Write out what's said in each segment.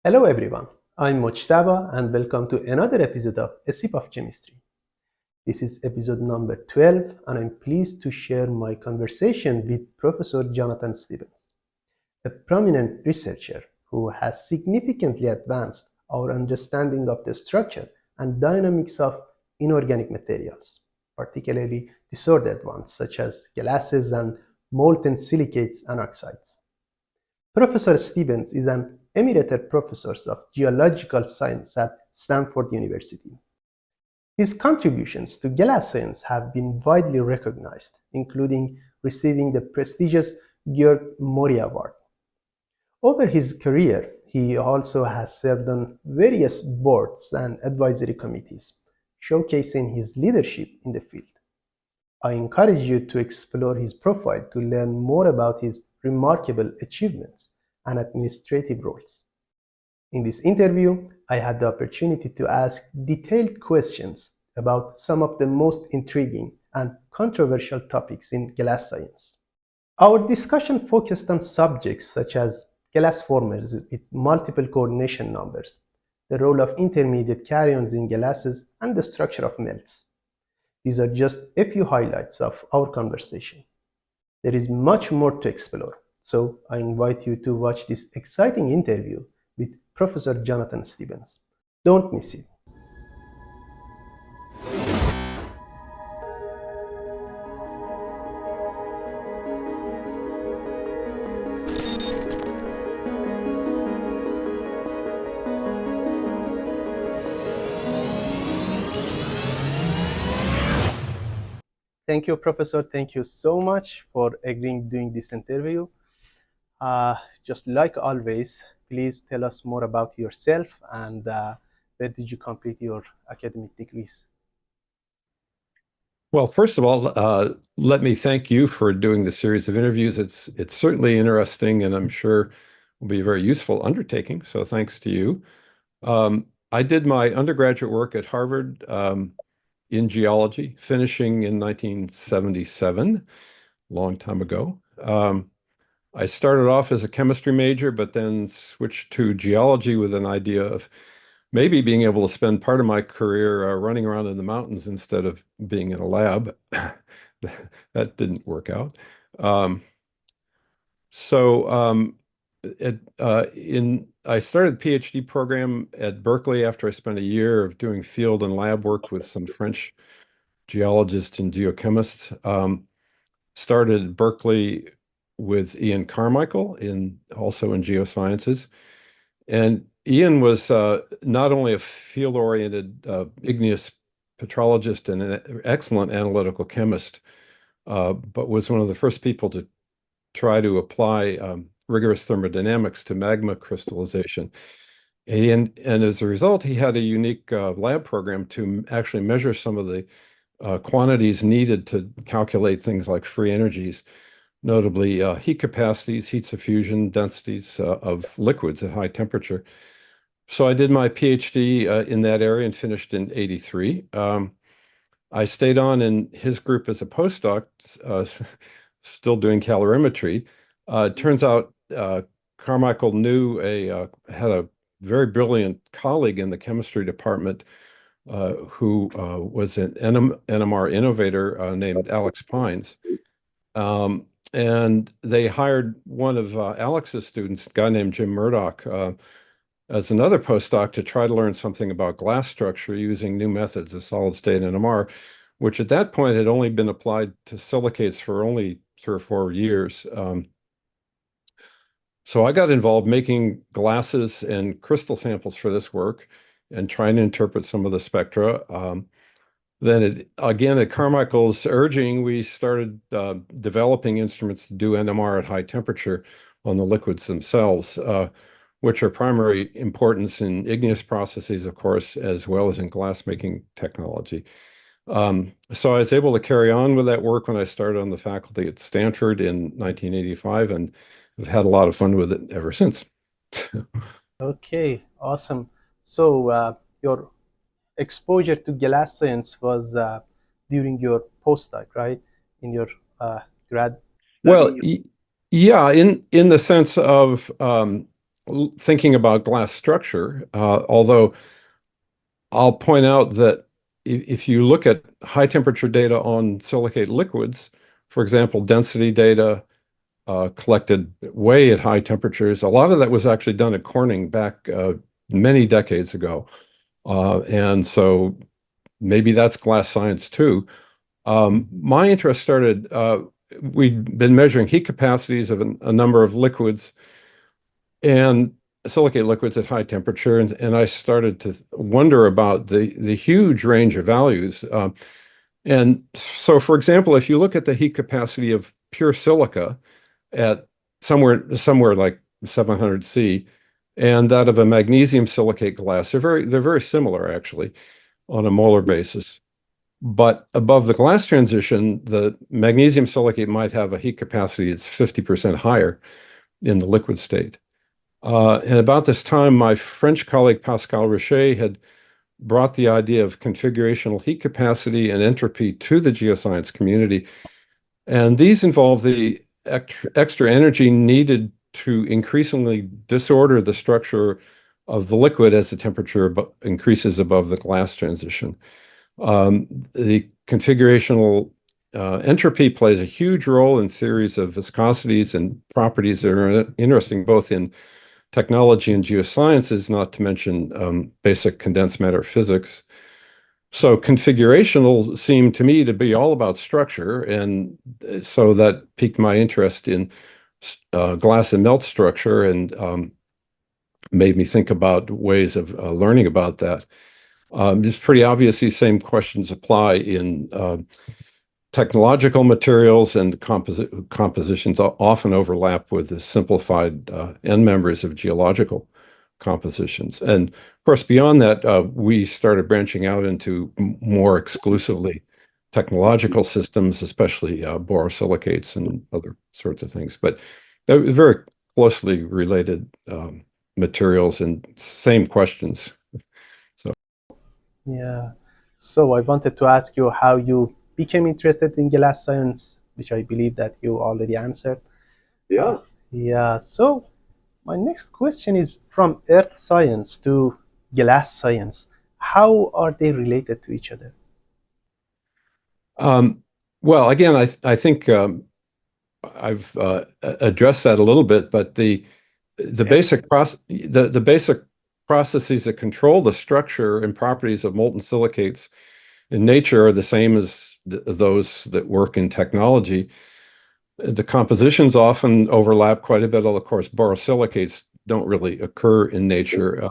Hello everyone, I'm Mojtaba and welcome to another episode of A Sip of Chemistry. This is episode number 12 and I'm pleased to share my conversation with Professor Jonathan Stebbins, a prominent researcher who has significantly advanced our understanding of the structure and dynamics of inorganic materials, particularly disordered ones such as gases and molten silicates and oxides. Professor Stebbins is an Emeritus Professor of Geological Science at Stanford University. His contributions to gas science have been widely recognized, including receiving the prestigious Morey Award. Over his career, he also has served on various boards and advisory committees, showcasing his leadership in the field. I encourage you to explore his profile to learn more about his remarkable achievements and administrative roles. In this interview, I had the opportunity to ask detailed questions about some of the most intriguing and controversial topics in glass science. Our discussion focused on subjects such as glass formers with multiple coordination numbers, the role of intermediate karyons in gases, and the structure of melts. These are just a few highlights of our conversation. There is much more to explore, so I invite you to watch this exciting interview with Professor Jonathan Stebbins. Don't miss it. Thank you, Professor. Thank you so much for agreeing doing this interview. Just like always, please tell us more about yourself and where did you complete your academic degrees? Well, first of all, let me thank you for doing the series of interviews. It's certainly interesting, and I'm sure will be a very useful undertaking. So thanks to you. I did my undergraduate work at Harvard in geology, finishing in 1977, a long time ago. I started off as a chemistry major, but then switched to geology with an idea of maybe being able to spend part of my career running around in the mountains instead of being in a lab. That didn't work out. I started the PhD program at Berkeley after I spent a year of doing field and lab work with some French geologists and geochemists. Started at Berkeley with Ian Carmichael also in geosciences. And Ian was not only a field-oriented igneous petrologist and an excellent analytical chemist, but was one of the first people to try to apply rigorous thermodynamics to magma crystallization. And as a result, he had a unique lab program to actually measure some of the quantities needed to calculate things like free energies, notably heat capacities, heats of fusion, densities of liquids at high temperature. So I did my PhD in that area and finished in '83. I stayed on in his group as a postdoc, still doing calorimetry. It turns out Carmichael had a very brilliant colleague in the chemistry department who was an NMR innovator named Alex Pines. And they hired one of Alex's students, a guy named Jim Murdoch, as another postdoc to try to learn something about glass structure using new methods of solid-state NMR, which at that point had only been applied to silicates for only 3 or 4 years. So I got involved making glasses and crystal samples for this work and trying to interpret some of the spectra. Then again, at Carmichael's urging, we started developing instruments to do NMR at high temperature on the liquids themselves, which are primary importance in igneous processes, of course, as well as in glass-making technology. So I was able to carry on with that work when I started on the faculty at Stanford in 1985, and I've had a lot of fun with it ever since. Okay, awesome. So your exposure to glass science was during your postdoc, right? In your grad. Well, yeah, in the sense of thinking about glass structure, although I'll point out that if you look at high temperature data on silicate liquids, for example, density data collected way at high temperatures, a lot of that was actually done at Corning back many decades ago. And so maybe that's glass science too. My interest started, we'd been measuring heat capacities of a number of liquids and silicate liquids at high temperature, and I started to wonder about the huge range of values. And so, for example, if you look at the heat capacity of pure silica at somewhere like 700 C, and that of a magnesium silicate glass, they're very similar actually on a molar basis. But above the glass transition, the magnesium silicate might have a heat capacity that's 50% higher in the liquid state. And about this time, my French colleague Pascal Richet had brought the idea of configurational heat capacity and entropy to the geoscience community. And these involve the extra energy needed to increasingly disorder the structure of the liquid as the temperature increases above the glass transition. The configurational entropy plays a huge role in theories of viscosities and properties that are interesting both in technology and geosciences, not to mention basic condensed matter physics. So configurational seemed to me to be all about structure, and so that piqued my interest in glass and melt structure and made me think about ways of learning about that. It's pretty obvious these same questions apply in technological materials, and compositions often overlap with the simplified end members of geological compositions. And of course, beyond that, we started branching out into more exclusively technological systems, especially borosilicates and other sorts of things. But they're very closely related materials and same questions. Yeah. So I wanted to ask you how you became interested in glass science, which I believe that you already answered. Yeah. Yeah. So my next question is from earth science to glass science. How are they related to each other? Well, again, I think I've addressed that a little bit, but the basic processes that control the structure and properties of molten silicates in nature are the same as those that work in technology. The compositions often overlap quite a bit. Of course, borosilicates don't really occur in nature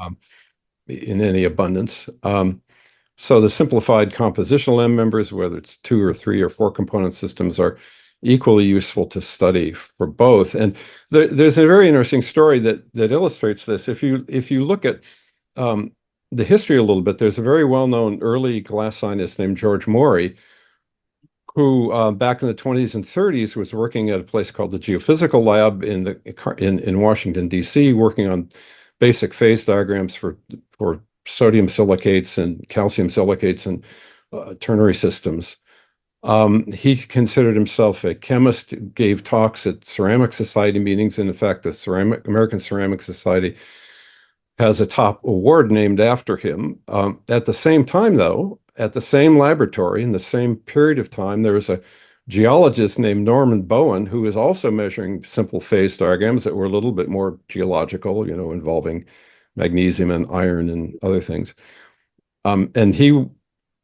in any abundance. So the simplified compositional end members, whether it's 2 or 3 or 4 component systems, are equally useful to study for both. And there's a very interesting story that illustrates this. If you look at the history a little bit, there's a very well-known early glass scientist named George Morey, who back in the 20s and 30s was working at a place called the Geophysical Lab in Washington, D.C., working on basic phase diagrams for sodium silicates and calcium silicates and ternary systems. He considered himself a chemist, gave talks at Ceramic Society meetings, and in fact, the American Ceramic Society has a top award named after him. At the same time, though, at the same laboratory in the same period of time, there was a geologist named Norman Bowen who was also measuring simple phase diagrams that were a little bit more geological, involving magnesium and iron and other things. And he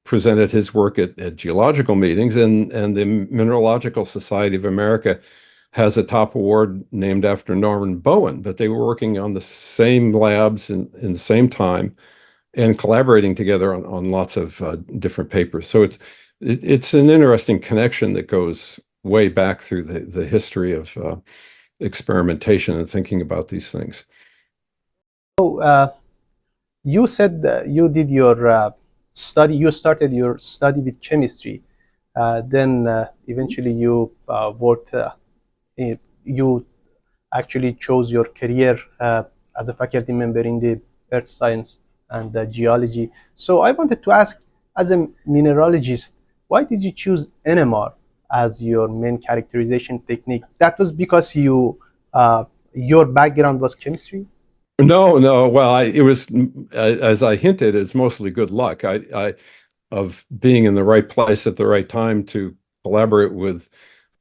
presented his work at geological meetings, and the Mineralogical Society of America has a top award named after Norman Bowen, but they were working on the same labs in the same time and collaborating together on lots of different papers. So it's an interesting connection that goes way back through the history of experimentation and thinking about these things. So you said that you did your study. You started your study with chemistry. Then eventually you worked. You actually chose your career as a faculty member in the earth science and geology. So I wanted to ask, as a mineralogist, why did you choose NMR as your main characterization technique? That was because your background was chemistry? No. Well, it was, as I hinted, it's mostly good luck. Of being in the right place at the right time to collaborate with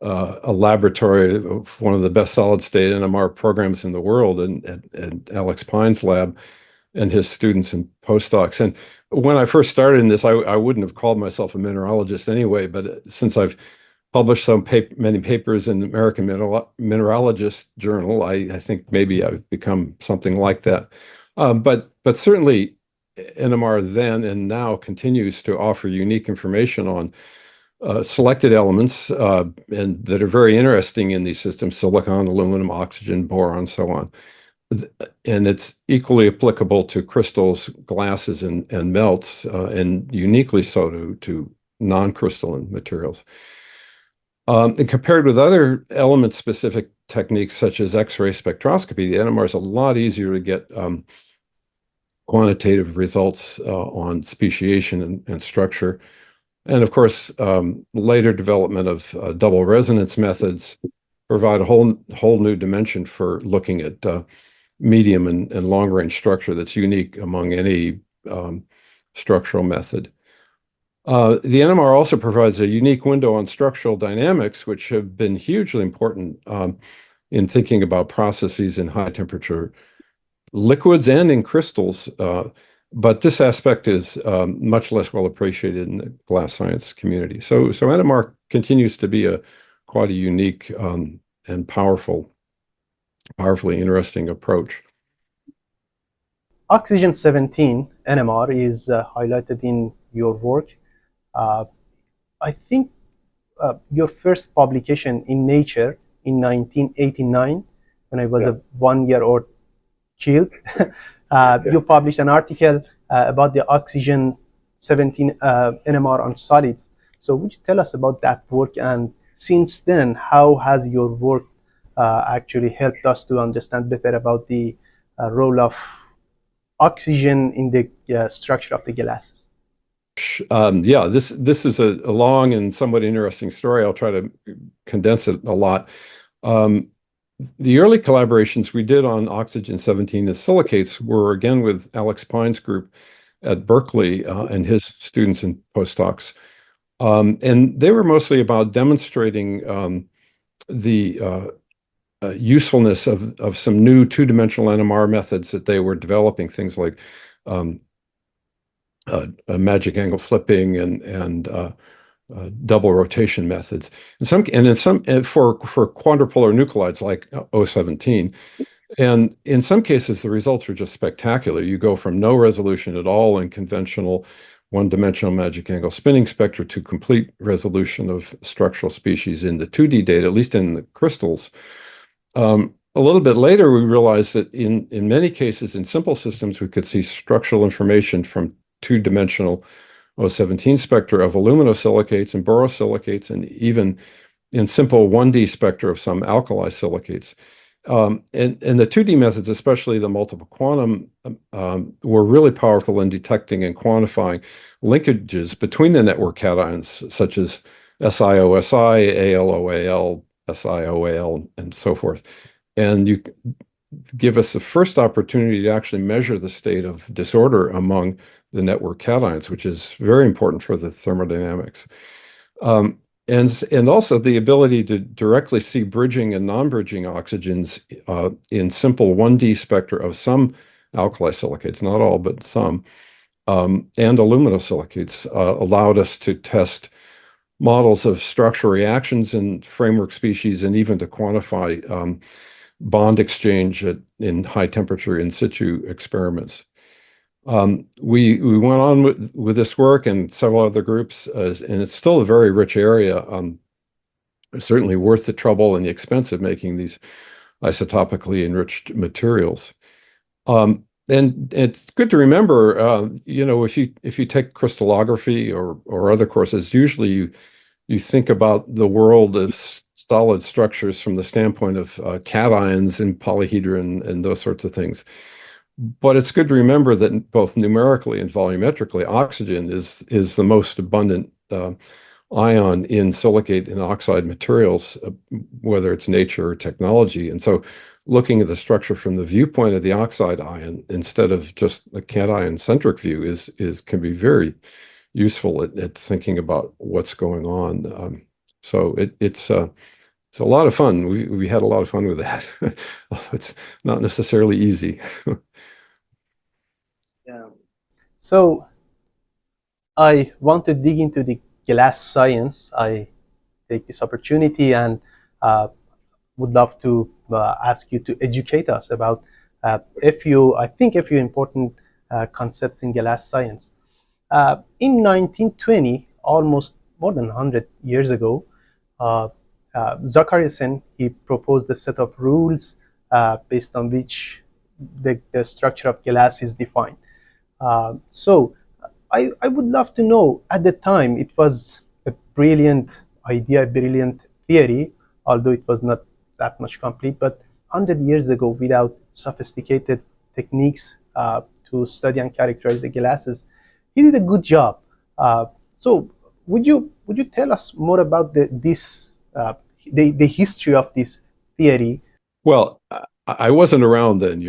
a laboratory of one of the best solid state NMR programs in the world, and at Alex Pine's lab and his students and postdocs. And when I first started in this, I wouldn't have called myself a mineralogist anyway, but since I've published many papers in the American Mineralogist Journal, I think maybe I've become something like that. But certainly NMR then and now continues to offer unique information on selected elements and that are very interesting in these systems: silicon, aluminum, oxygen, boron, so on. And it's equally applicable to crystals, glasses, and melts, and uniquely so to non-crystalline materials. And compared with other element-specific techniques such as X-ray spectroscopy, the NMR is a lot easier to get quantitative results on speciation and structure. And of course, later development of double resonance methods provide a whole new dimension for looking at medium and long range structure that's unique among any structural method. The NMR also provides a unique window on structural dynamics, which have been hugely important in thinking about processes in high temperature liquids and in crystals. But this aspect is much less well appreciated in the glass science community. So NMR continues to be quite a unique and powerfully interesting approach. Oxygen 17 NMR is highlighted in your work. I think your first publication in Nature in 1989, when I was a 1-year-old child, you published an article about the oxygen 17 NMR on solids. So would you tell us about that work, and since then, how has your work actually helped us to understand better about the role of oxygen in the structure of the glasses? Yeah, this is a long and somewhat interesting story. I'll try to condense it a lot. The early collaborations we did on oxygen 17 as silicates were again with Alex Pine's group at Berkeley and his students and postdocs. And they were mostly about demonstrating the usefulness of some new two-dimensional NMR methods that they were developing, things like magic angle flipping and double rotation methods. For quadrupolar nuclides like O17. And in some cases, the results are just spectacular. You go from no resolution at all in conventional one-dimensional magic angle spinning spectra to complete resolution of structural species in the 2D data, at least in the crystals. A little bit later, we realized that in many cases, in simple systems, we could see structural information from two-dimensional O17 spectra of aluminosilicates and borosilicates, and even in simple 1D spectra of some alkali silicates. And the 2D methods, especially the multiple quantum, were really powerful in detecting and quantifying linkages between the network cations, such as SiOSi, ALOAL, SiOAL, and so forth. And you give us the first opportunity to actually measure the state of disorder among the network cations, which is very important for the thermodynamics. And also the ability to directly see bridging and non-bridging oxygens in simple 1D spectra of some alkali silicates, not all, but some, and aluminosilicates allowed us to test models of structural reactions in framework species and even to quantify bond exchange in high temperature in situ experiments. We went on with this work and several other groups, and it's still a very rich area. Certainly worth the trouble and the expense of making these isotopically enriched materials. And it's good to remember, if you take crystallography or other courses, usually you think about the world of solid structures from the standpoint of cations and polyhedron and those sorts of things. But it's good to remember that both numerically and volumetrically, oxygen is the most abundant ion in silicate and oxide materials, whether it's nature or technology. And so looking at the structure from the viewpoint of the oxide ion instead of just the cation centric view can be very useful at thinking about what's going on. So it's a lot of fun. We had a lot of fun with that. Although it's not necessarily easy. Yeah. So I want to dig into the glass science. I take this opportunity and uh, would love to ask you to educate us about a few important concepts in glass science. In 1920, almost more than 100 years ago, uh, Zachariasen, he proposed a set of rules based on which the structure of glass is defined. So I would love to know, at the time, it was a brilliant idea, a brilliant theory, although it was not that much complete. But 100 years ago, without sophisticated techniques to study and characterize the gases, he did a good job. So would you tell us more about the history of this theory? Well, I wasn't around then,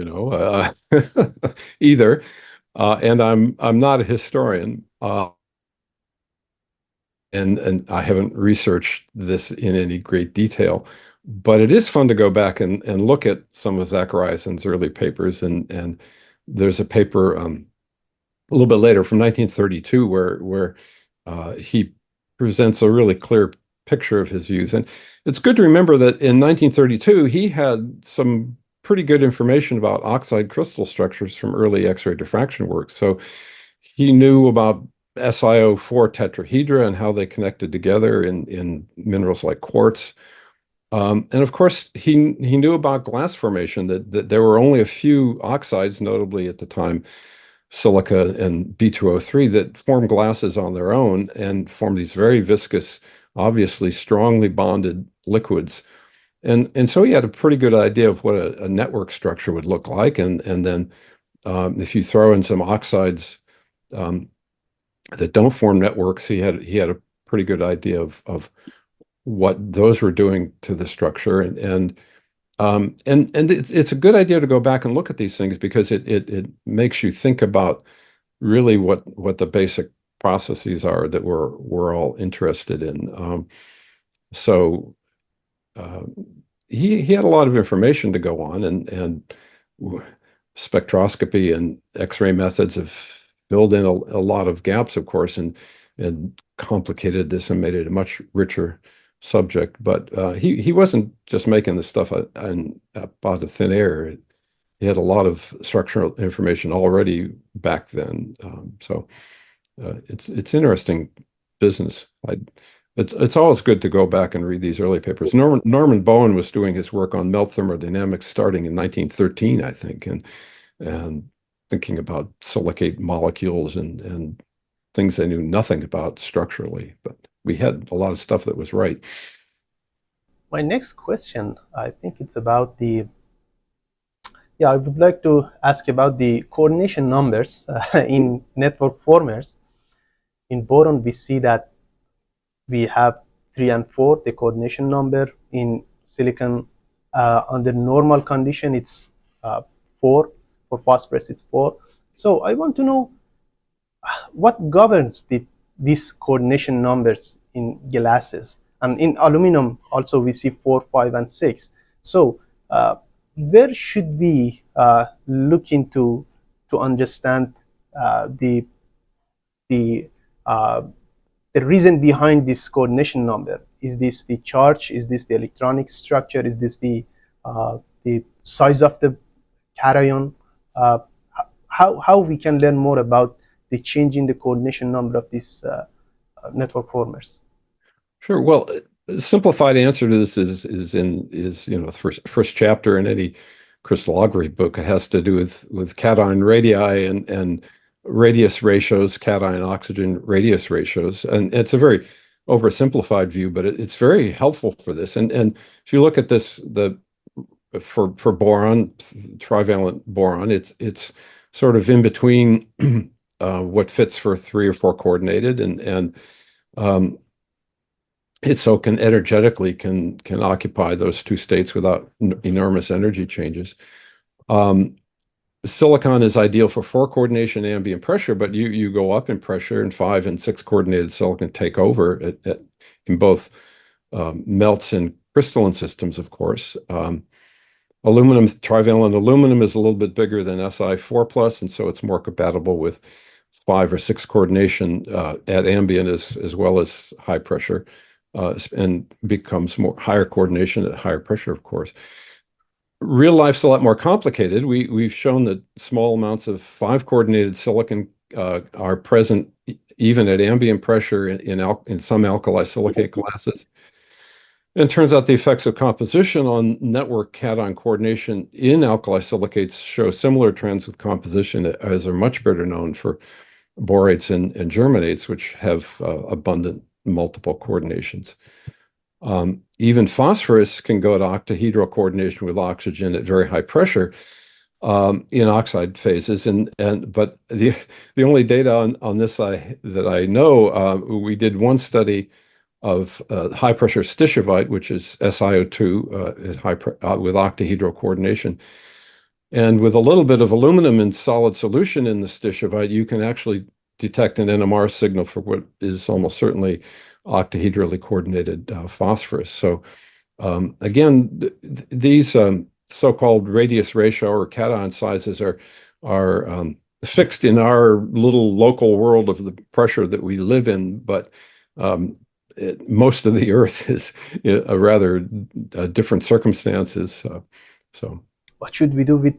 either, and I'm not a historian, and I haven't researched this in any great detail. But it is fun to go back and look at some of Zachariason's early papers, and there's a paper a little bit later from 1932 where he presents a really clear picture of his views. And it's good to remember that in 1932, he had some pretty good information about oxide crystal structures from early X-ray diffraction work. So he knew about SiO4 tetrahedra and how they connected together in minerals like quartz. And of course, he knew about glass formation, that there were only a few oxides, notably at the time, silica and B2O3, that form glasses on their own and form these very viscous, obviously strongly bonded liquids. And so he had a pretty good idea of what a network structure would look like. And then if you throw in some oxides that don't form networks, he had a pretty good idea of what those were doing to the structure. And it's a good idea to go back and look at these things because it makes you think about really what the basic processes are that we're all interested in. So he had a lot of information to go on, and spectroscopy and X-ray methods have filled in a lot of gaps, of course, and complicated this and made it a much richer subject. But he wasn't just making this stuff out of thin air. He had a lot of structural information already back then. So it's interesting business. It's always good to go back and read these early papers. Norman Bowen was doing his work on melt thermodynamics starting in 1913, I think, and thinking about silicate molecules and things they knew nothing about structurally. But we had a lot of stuff that was right. My next question, I think it's about I would like to ask about the coordination numbers in network formers. In boron, we see that we have 3 and 4, the coordination number. In silicon, under normal condition, it's 4. For phosphorus, it's 4. So I want to know what governs these coordination numbers in gases. And in aluminum, also we see 4, 5, and 6. So where should we look into to understand the the uh, the reason behind this coordination number? Is this the charge? Is this the electronic structure? Is this the size of the cation? How we can learn more about the change in the coordination number of these network formers? Sure. Well, a simplified answer to this is the first chapter in any crystallography book. It has to do with cation radii and radius ratios, cation oxygen radius ratios, and it's a very oversimplified view, but it's very helpful for this. And if you look at this, for boron, trivalent boron, it's sort of in between what fits for 3 or 4 coordinated, and it so can energetically can occupy those two states without enormous energy changes. Silicon is ideal for 4 coordination ambient pressure, but you go up in pressure, and 5 and 6 coordinated silicon take over in both melts and crystalline systems, of course. Aluminum, trivalent aluminum is a little bit bigger than Si4+, and so it's more compatible with 5 or 6 coordination at ambient as well as high pressure, and becomes more higher coordination at higher pressure, of course. Real life's a lot more complicated. We've shown that small amounts of 5 coordinated silicon are present even at ambient pressure in some alkali silicate classes. And it turns out the effects of composition on network cation coordination in alkali silicates show similar trends with composition as are much better known for borates and germanates, which have abundant multiple coordinations. Even phosphorus can go to octahedral coordination with oxygen at very high pressure in oxide phases, but the only data on this that I know, we did one study of high pressure stishovite, which is SiO2 at with octahedral coordination. And with a little bit of aluminum in solid solution in the stishovite, you can actually detect an NMR signal for what is almost certainly octahedrally coordinated phosphorus. So again, these so-called radius ratio or cation sizes are fixed in our little local world of the pressure that we live in, but most of the Earth is a rather different circumstances. So, what should we do with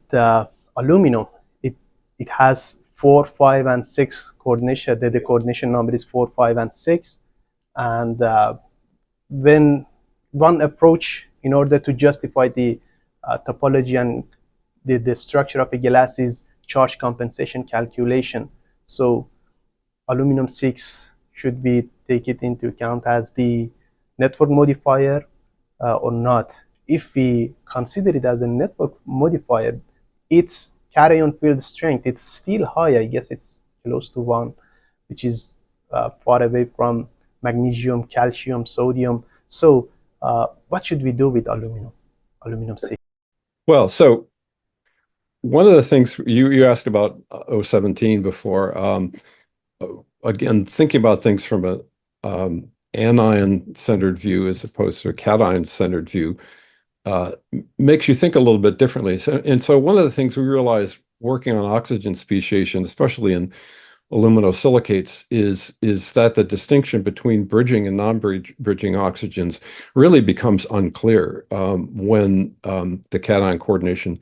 aluminum? It has 4, 5, and 6 coordination. The coordination number is 4, 5, and 6. And when one approach in order to justify the topology and the structure of a glass is charge compensation calculation. So aluminum 6, should we take it into account as the network modifier or not? If we consider it as a network modifier, its cation field strength, it's still high. I guess it's close to 1, which is far away from magnesium, calcium, sodium. So what should we do with aluminum 6? Well, so one of the things you asked about 017 before, again, thinking about things from a anion-centered view as opposed to a cation-centered view makes you think a little bit differently. So one of the things we realized working on oxygen speciation, especially in aluminosilicates, is that the distinction between bridging and non-bridging oxygens really becomes unclear when the cation coordination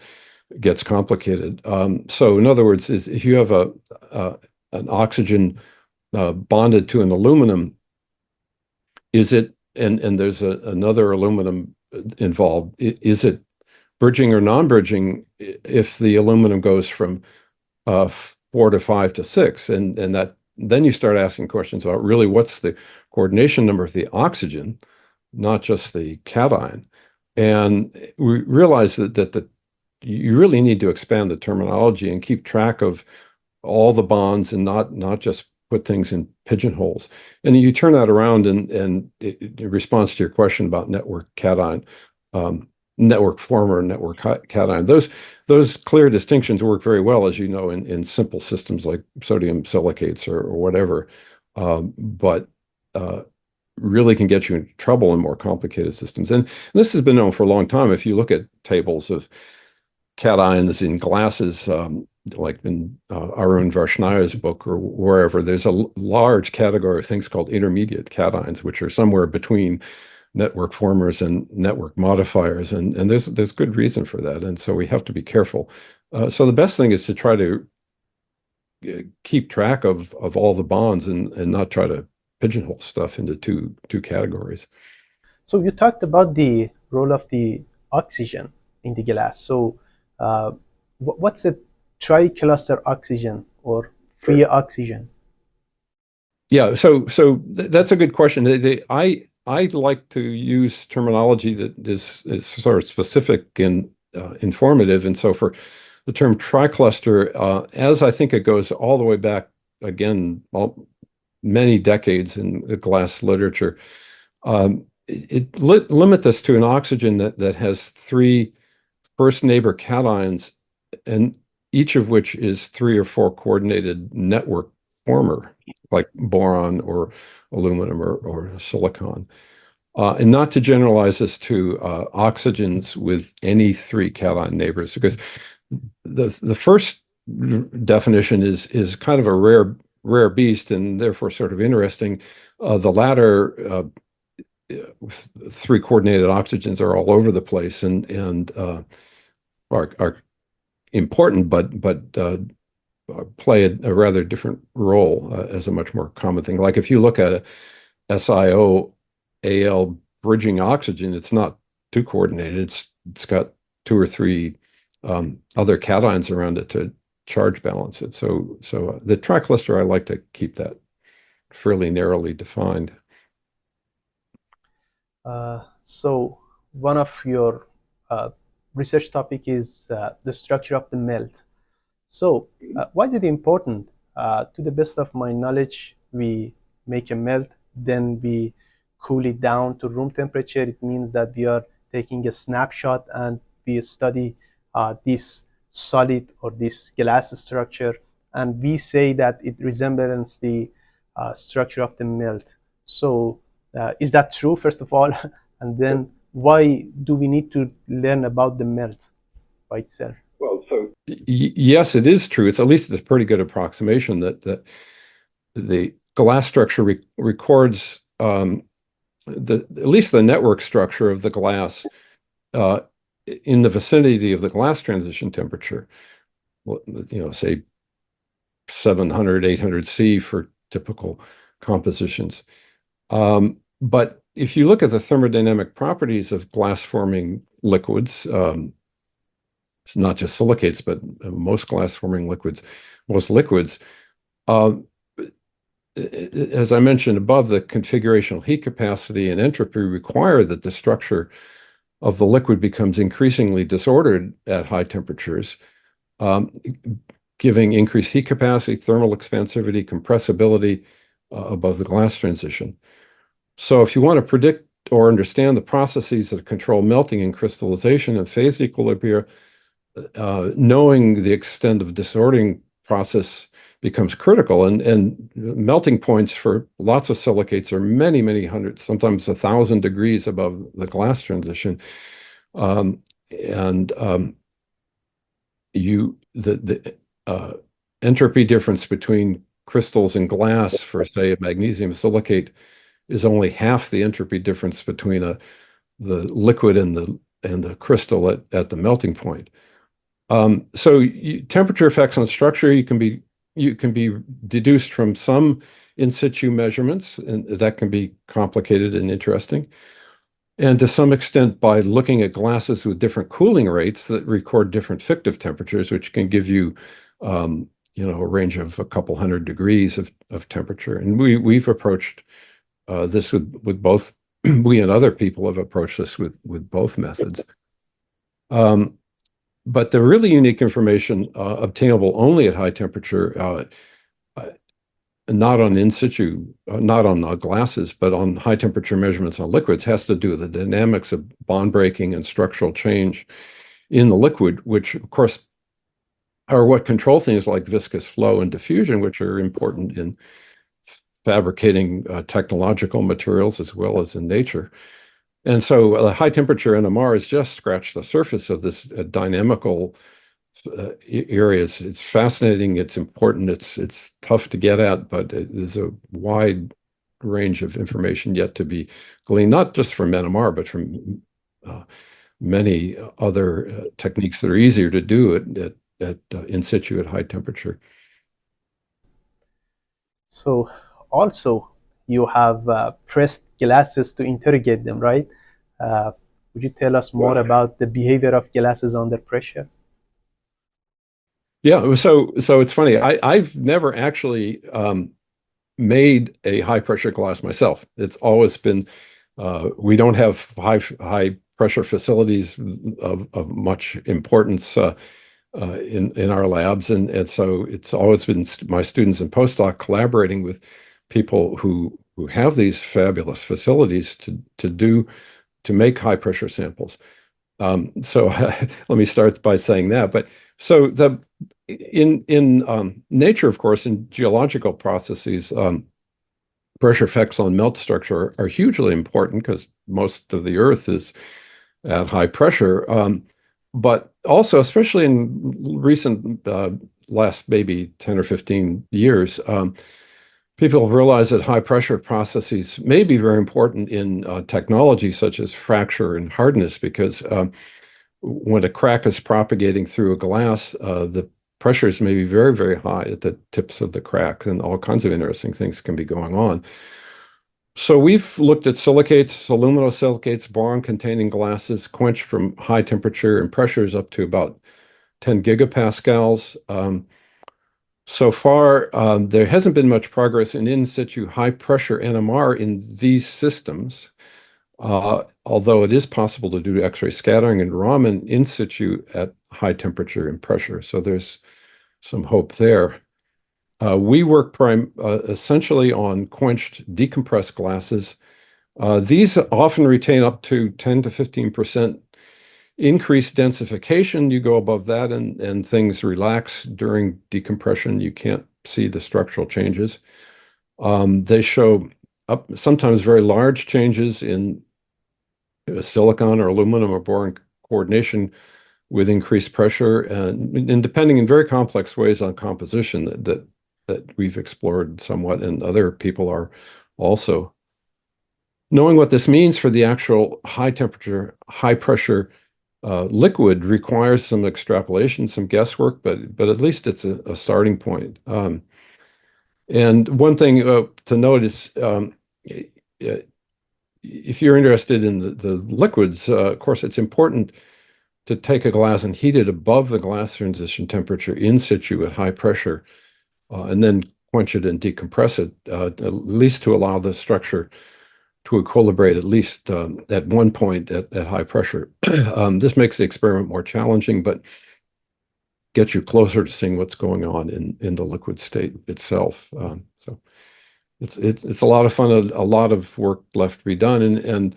gets complicated. So in other words, if you have an oxygen bonded to an aluminum, is it and there's another aluminum involved, is it bridging or non-bridging if the aluminum goes from 4 to 5 to 6, and that then you start asking questions about really what's the coordination number of the oxygen, not just the cation. And we realized that you really need to expand the terminology and keep track of all the bonds and not just put things in pigeonholes. And you turn that around and in response to your question about network cation, network former and network cation, those clear distinctions work very well, as you know, in simple systems like sodium silicates or whatever, but really can get you in trouble in more complicated systems. And this has been known for a long time. If you look at tables of cations in glasses, like in Arun Varshnay's book or wherever, there's a large category of things called intermediate cations, which are somewhere between network formers and network modifiers, and there's good reason for that, and so we have to be careful. So the best thing is to try to keep track of all the bonds and not try to pigeonhole stuff into two categories. So you talked about the role of the oxygen in the glass. So what's a tricluster oxygen or free oxygen? Yeah, so that's a good question. I like to use terminology that is sort of specific and informative. And so for the term tricluster, as I think it goes all the way back, again, many decades in the glass literature, limit this to an oxygen that has three first neighbor cations, and each of which is 3 or 4 coordinated network former, like boron or aluminum or silicon. And not to generalize this to oxygens with any 3 cation neighbors, because the first definition is kind of a rare beast and therefore sort of interesting. The latter 3 coordinated oxygens are all over the place and are important, but play a rather different role as a much more common thing. Like if you look at a SiO-Al bridging oxygen, it's not 2 coordinated. It's got 2 or 3 other cations around it to charge balance it. So the tricluster, I like to keep that fairly narrowly defined. So one of your research topic is the structure of the melt. So why is it important? To the best of my knowledge, we make a melt, then we cool it down to room temperature. It means that we are taking a snapshot and we study this solid or this glass structure, and we say that it resembles the structure of the melt. So is that true, first of all? And then why do we need to learn about the melt by itself? Well, so yes, it is true. It's at least a pretty good approximation that the glass structure records at least the network structure of the glass in the vicinity of the glass transition temperature. Say 700, 800 C for typical compositions. But if you look at the thermodynamic properties of glass-forming liquids, it's not just silicates, but most glass-forming liquids, most liquids, as I mentioned above, the configurational heat capacity and entropy require that the structure of the liquid becomes increasingly disordered at high temperatures, giving increased heat capacity, thermal expansivity, compressibility above the glass transition. So if you want to predict or understand the processes that control melting and crystallization and phase equilibria, knowing the extent of disordering process becomes critical. And melting points for lots of silicates are many, many hundreds, sometimes 1,000 degrees above the glass transition. The entropy difference between crystals and glass for, say, a magnesium silicate is only half the entropy difference between the liquid and the crystal at the melting point. Temperature effects on structure you can be deduced from some in situ measurements, and that can be complicated and interesting. And to some extent by looking at glasses with different cooling rates that record different fictive temperatures, which can give you a range of a couple hundred degrees of temperature. And we've approached this with both. We and other people have approached this with both methods. But the really unique information obtainable only at high temperature, not on in situ, not on glasses, but on high temperature measurements on liquids, has to do with the dynamics of bond breaking and structural change in the liquid, which of course are what control things like viscous flow and diffusion, which are important in fabricating technological materials as well as in nature. And so the high temperature NMR has just scratched the surface of this dynamical area. It's fascinating. It's important. It's tough to get at, but there's a wide range of information yet to be gleaned, not just from NMR, but from many other techniques that are easier to do at in situ at high temperature. So also you have pressed glasses to interrogate them, right? Would you tell us more about the behavior of glasses under pressure? Yeah, so it's funny. I've never actually made a high pressure glass myself. It's always been we don't have high pressure facilities of much importance in our labs, and so it's always been my students and postdoc collaborating with people who who have these fabulous facilities to make high pressure samples. So let me start by saying that. But so in nature, of course, in geological processes, pressure effects on melt structure are hugely important because most of the Earth is at high pressure. But also, especially in recent last maybe 10 or 15 years, people have realized that high pressure processes may be very important in technology such as fracture and hardness, because when a crack is propagating through a glass, the pressures may be very, very high at the tips of the crack, and all kinds of interesting things can be going on. So we've looked at silicates, aluminosilicates, boron-containing glasses, quenched from high temperature and pressures up to about 10 gigapascals. So far, there hasn't been much progress in situ high pressure NMR in these systems, although it is possible to do X-ray scattering and Raman in situ at high temperature and pressure. So there's some hope there. We work essentially on quenched decompressed glasses. These often retain up to 10 to 15% increased densification. You go above that and things relax during decompression. You can't see the structural changes. They show sometimes very large changes in silicon or aluminum or boron coordination with increased pressure, and depending in very complex ways on composition that we've explored somewhat, and other people are also. Knowing what this means for the actual high temperature, high pressure liquid requires some extrapolation, some guesswork, but at least it's a starting point. And one thing to note is, if you're interested in the liquids, of course, it's important to take a glass and heat it above the glass transition temperature in situ at high pressure, and then quench it and decompress it, at least to allow the structure to equilibrate at least at one point at high pressure. This makes the experiment more challenging, but gets you closer to seeing what's going on in the liquid state itself. So it's a lot of fun, a lot of work left to be done, and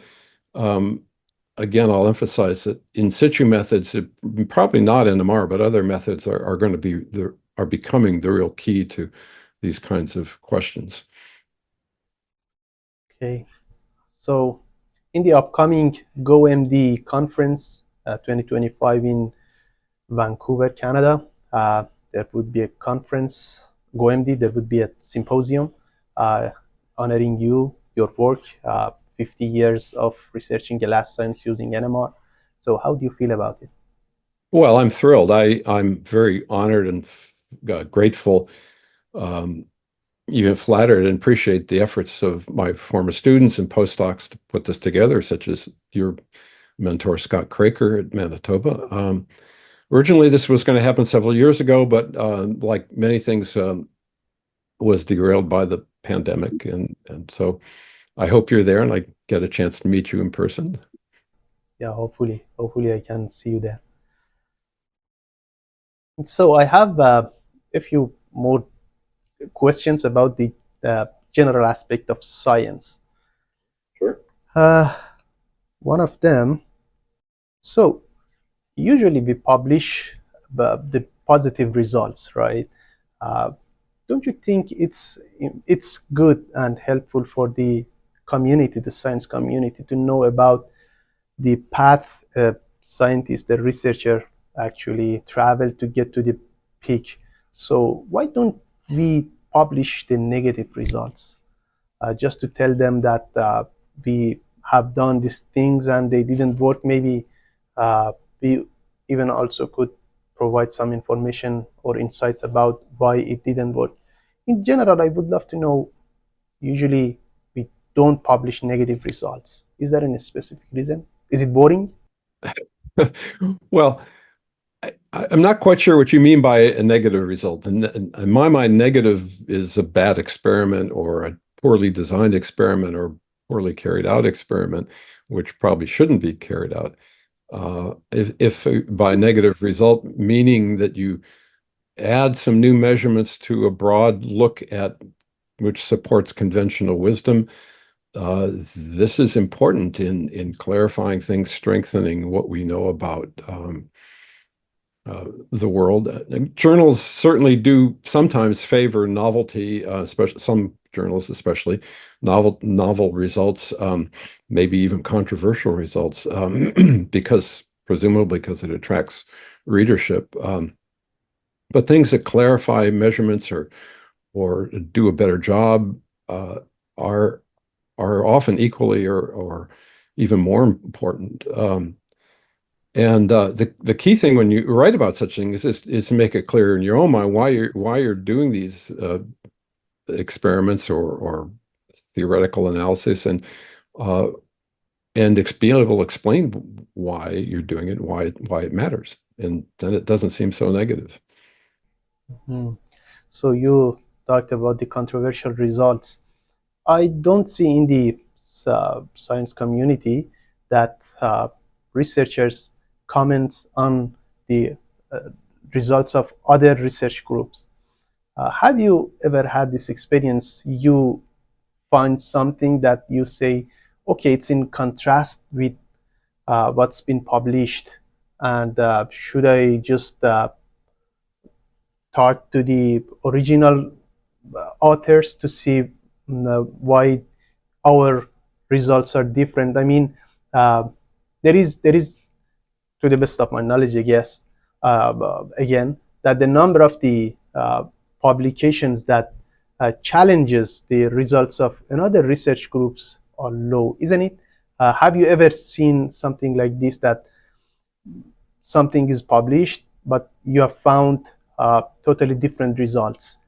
again, I'll emphasize that in situ methods, probably not NMR, but other methods are going to be are becoming the real key to these kinds of questions. Okay, so in the upcoming GoMD conference 2025 in Vancouver, Canada, there would be a conference, GoMD, there would be a symposium honoring you, your work, 50 years of researching glass science using NMR. So how do you feel about it? Well, I'm thrilled. I'm very honored and grateful, even flattered, and appreciate the efforts of my former students and postdocs to put this together, such as your mentor, Scott Craker at Manitoba. Originally, this was going to happen several years ago, but like many things, was derailed by the pandemic. And so I hope you're there and I get a chance to meet you in person. Yeah, hopefully I can see you there. So I have a few more questions about the general aspect of science. Sure. One of them, so usually we publish the positive results, right? Don't you think it's good and helpful for the community, the science community, to know about the path a scientist, the researcher actually traveled to get to the peak? So why don't we publish the negative results, just to tell them that we have done these things and they didn't work? Maybe we even also could provide some information or insights about why it didn't work. In general, I would love to know, usually we don't publish negative results. Is there any specific reason? Is it boring? Well, I'm not quite sure what you mean by a negative result. In my mind, negative is a bad experiment or a poorly designed experiment or poorly carried out experiment, which probably shouldn't be carried out. If by negative result, meaning that you add some new measurements to a broad look at which supports conventional wisdom. This is important in clarifying things, strengthening what we know about the world. Journals certainly do sometimes favor novelty, especially some journals, especially novel results, maybe even controversial results, presumably because it attracts readership. But things that clarify measurements or do a better job are often equally or even more important. And the key thing when you write about such things is to make it clear in your own mind why you're doing these experiments or theoretical analysis, and be able to explain why you're doing it, why it matters, and then it doesn't seem so negative. Hmm. So you talked about the controversial results. I don't see in the science community that researchers comment on the uh, results of other research groups. Have you ever had this experience? You find something that you say, okay, it's in contrast with what's been published, and should I just talk to the original authors to see why our results are different? I mean, uh, there is, to the best of my knowledge, I guess, again, that the number of the publications that challenges the results of another research groups are low, isn't it? Have you ever seen something like this, that something is published, but you have found totally different results?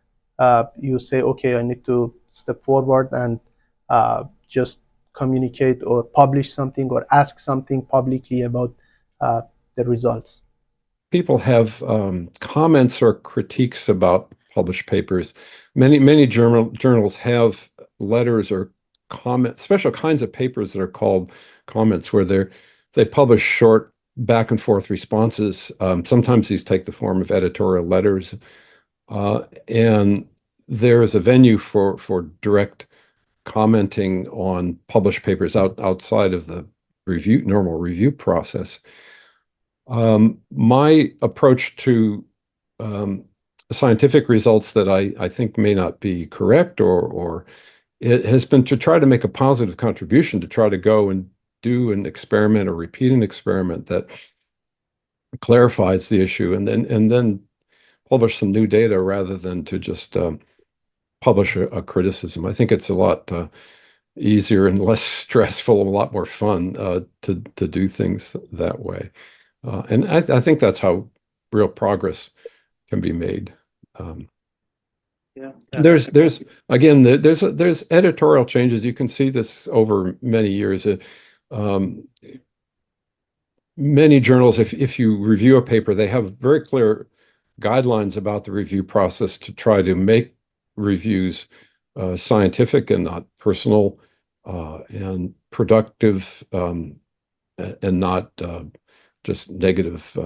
You say, okay, I need to step forward and just communicate or publish something or ask something publicly about uh, the results. People have comments or critiques about published papers. Many journals have letters or special kinds of papers that are called comments, where they publish short back and forth responses. Sometimes these take the form of editorial letters, and there is a venue for direct commenting on published papers outside of the normal review process. My approach to scientific results that I think may not be correct, or it has been to try to make a positive contribution, to try to go and do an experiment or repeat an experiment that clarifies the issue, and then publish some new data rather than to just publish a criticism. I think it's a lot easier and less stressful and a lot more fun to do things that way. And I think that's how real progress can be made. Yeah. There's again there's editorial changes. You can see this over many years. Um, Many journals, if you review a paper, they have very clear guidelines about the review process to try to make reviews scientific and not personal, and productive, and not just negative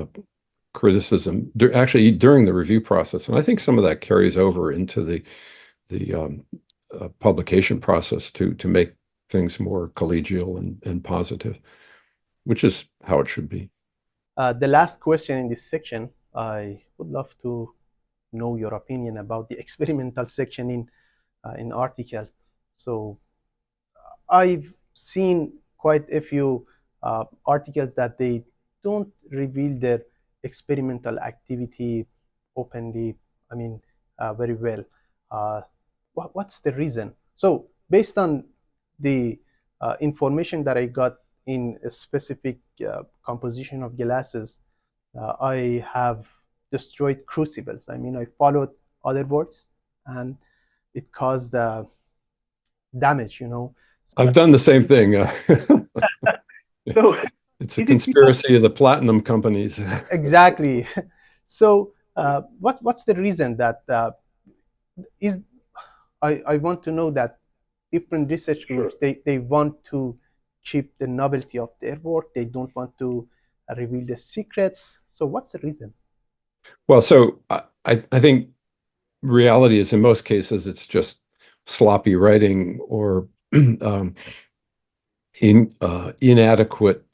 criticism actually during the review process. And I think some of that carries over into the publication process to make things more collegial and positive, which is how it should be. The last question in this section, I would love to know your opinion about the experimental section in articles. So I've seen quite a few articles that they don't reveal their experimental activity openly. I mean, very well. Uh, what's the reason? So, based on the information that I got in a specific composition of glasses, I have destroyed crucibles. I mean, I followed other words, and it caused damage. I've done the same thing. So It's a is it because conspiracy of the platinum companies. exactly? So what's the reason that is? I want to know that different research groups, they want to keep the novelty of their work. They don't want to reveal the secrets. So what's the reason? Well, so I think reality is in most cases it's just sloppy writing or inadequate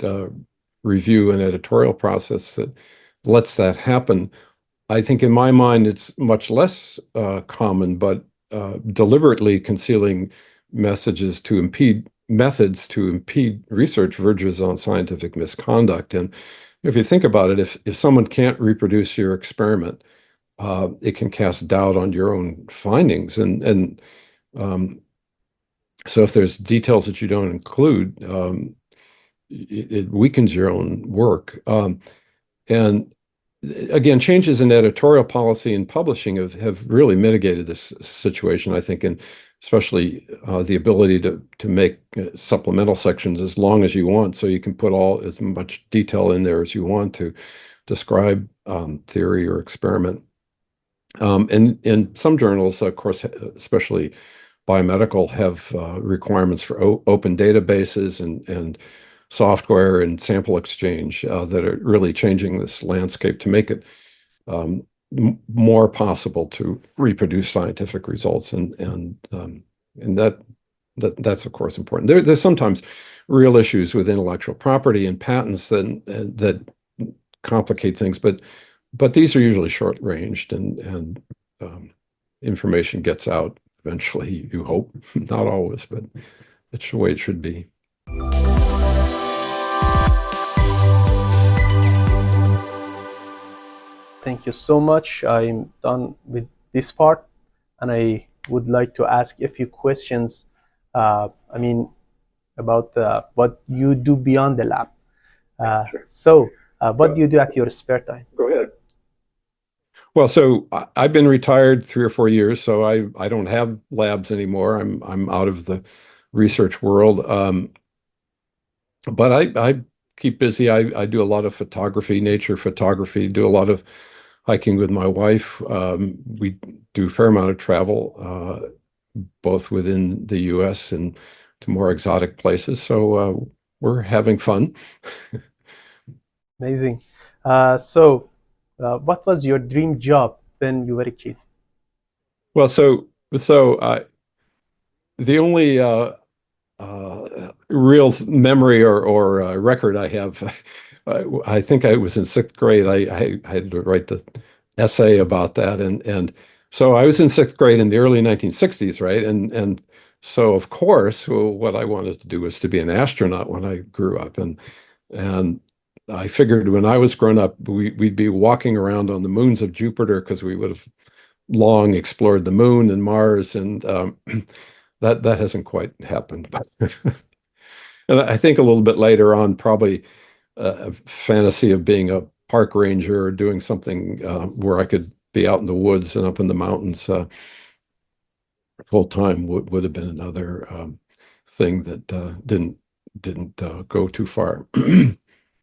review and editorial process that lets that happen. I think in my mind, it's much less common, but deliberately concealing methods to impede research verges on scientific misconduct. And if you think about it, if someone can't reproduce your experiment, it can cast doubt on your own findings. Um, so if there's details that you don't include, it weakens your own work. And again, changes in editorial policy and publishing have really mitigated this situation, I think, and especially the ability to make supplemental sections as long as you want, so you can put as much detail in there as you want to describe theory or experiment. And some journals, of course, especially biomedical, have requirements for open databases and software and sample exchange that are really changing this landscape to make it more possible to reproduce scientific results, and that's of course important. There's sometimes real issues with intellectual property and patents that complicate things, but these are usually short-ranged, and information gets out eventually, you hope. Not always, but it's the way it should be. Thank you so much. I'm done with this part, and I would like to ask a few questions. About what you do beyond the lab. Sure. So, what do you do at your spare time? Go ahead. Well, so I've been retired 3 or 4 years, so I don't have labs anymore. I'm out of the research world. But I keep busy. I do a lot of photography, nature photography, do a lot of hiking with my wife. We do a fair amount of travel, both within the US and to more exotic places. So we're having fun. Amazing. What was your dream job when you were a kid? Well, so the only real memory or record I have, I think I was in sixth grade. I had to write the essay about that, and so I was in sixth grade in the early 1960s, right? And so of course, what I wanted to do was to be an astronaut when I grew up, and I figured when I was grown up, we'd be walking around on the moons of Jupiter because we would have long explored the moon and Mars, and that hasn't quite happened. And I think a little bit later on, probably a fantasy of being a park ranger or doing something where I could be out in the woods and up in the mountains full time would have been another thing that didn't go too far.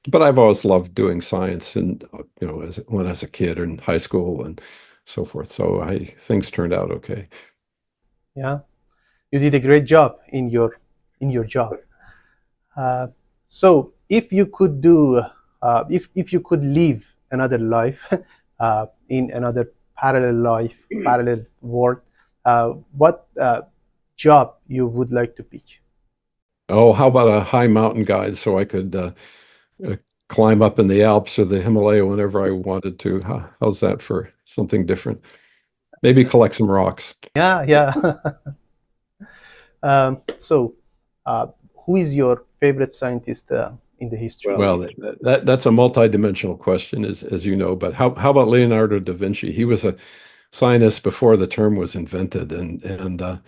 But I've always loved doing science, and when I was a kid or in high school and so forth. So things turned out okay. Yeah, you did a great job in your job. So if you could do, if you could live another life in another parallel world, what job you would like to pick? Oh, how about a high mountain guide so I could climb up in the Alps or the Himalaya whenever I wanted to? How's that for something different? Maybe collect some rocks. Yeah. So, who is your favorite scientist in the history? Well, that's a multi-dimensional question, as you know. But how about Leonardo da Vinci? He was a scientist before the term was invented, and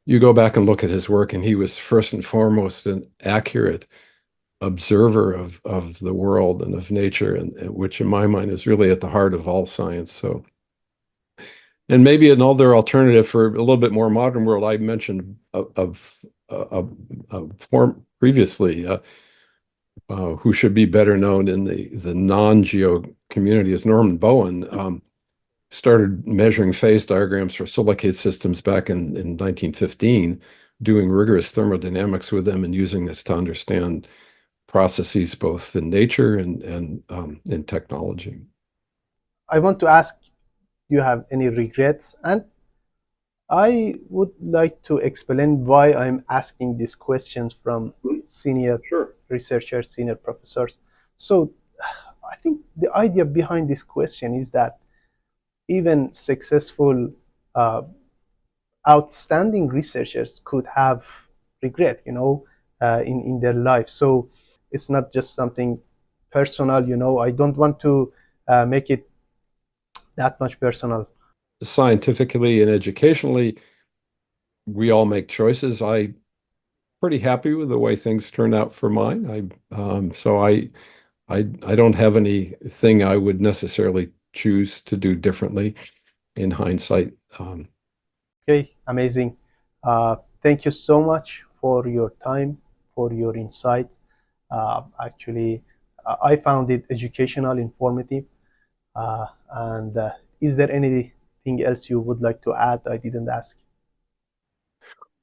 you go back and look at his work, and he was first and foremost an accurate observer of the world and of nature, and which in my mind is really at the heart of all science. So, and maybe another alternative for a little bit more modern world, I mentioned of form previously, who should be better known in the non-geo community, is Norman Bowen. Started measuring phase diagrams for silicate systems back in 1915, doing rigorous thermodynamics with them and using this to understand processes both in nature and in technology. I want to ask, do you have any regrets? And I would like to explain why I'm asking these questions from senior Sure. researchers, senior professors. So I think the idea behind this question is that even successful, uh, outstanding researchers could have regret, in their life. So it's not just something personal. I don't want to make it that much personal. Scientifically and educationally, we all make choices. I pretty happy with the way things turned out for mine. I don't have anything I would necessarily choose to do differently in hindsight. Okay, amazing. Thank you so much for your time, for your insight. Actually, I found it educational, informative. And is there anything else you would like to add? I didn't ask.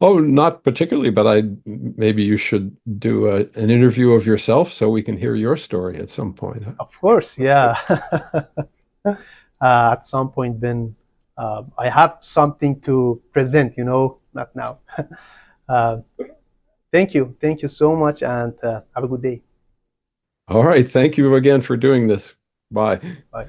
Oh, not particularly, but maybe you should do an interview of yourself so we can hear your story at some point. Of course, yeah. At some point, when I have something to present, not now. uh, thank you so much, and have a good day. All right. Thank you again for doing this. Bye. Bye.